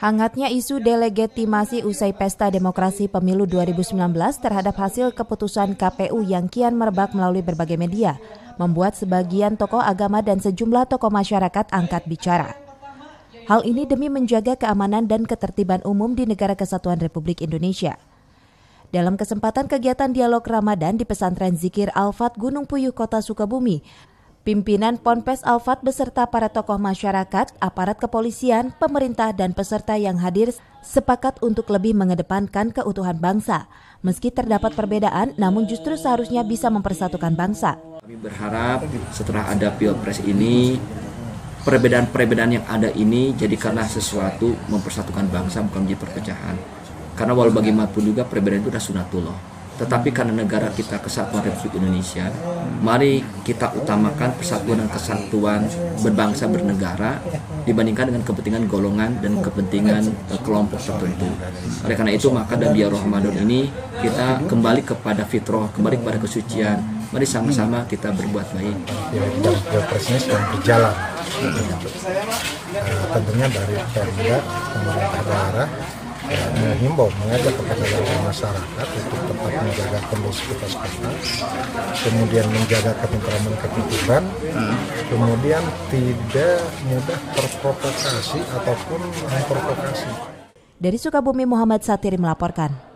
Hangatnya isu delegitimasi usai pesta demokrasi pemilu 2019 terhadap hasil keputusan KPU yang kian merebak melalui berbagai media, membuat sebagian tokoh agama dan sejumlah tokoh masyarakat angkat bicara. Hal ini demi menjaga keamanan dan ketertiban umum di Negara Kesatuan Republik Indonesia. Dalam kesempatan kegiatan dialog Ramadan di Pesantren Zikir Al-Fat Gunung Puyuh, Kota Sukabumi, pimpinan Ponpes Al-Fat beserta para tokoh masyarakat, aparat kepolisian, pemerintah, dan peserta yang hadir sepakat untuk lebih mengedepankan keutuhan bangsa. Meski terdapat perbedaan, namun justru seharusnya bisa mempersatukan bangsa. Kami berharap setelah ada Pilpres ini, perbedaan-perbedaan yang ada ini jadikanlah sesuatu mempersatukan bangsa, bukan menjadi perpecahan. Karena walau bagaimanapun juga perbedaan itu sudah sunatullah. Tetapi karena negara kita Kesatuan Republik Indonesia, mari kita utamakan persatuan dan kesatuan berbangsa bernegara dibandingkan dengan kepentingan golongan dan kepentingan kelompok tertentu. Oleh karena itu maka dalam biar Ramadan ini kita kembali kepada fitrah, kembali kepada kesucian. Mari sama-sama kita berbuat baik. Dan Pilpresnya sedang berjalan. Tentunya dari Pemda, pemerintah daerah menghimbau, mengajak kepada masyarakat untuk tetap menjaga kondusivitas kota, kemudian menjaga ketentraman ketertiban, kemudian tidak mudah terprovokasi ataupun memprovokasi. Dari Sukabumi, Muhammad Satiri melaporkan.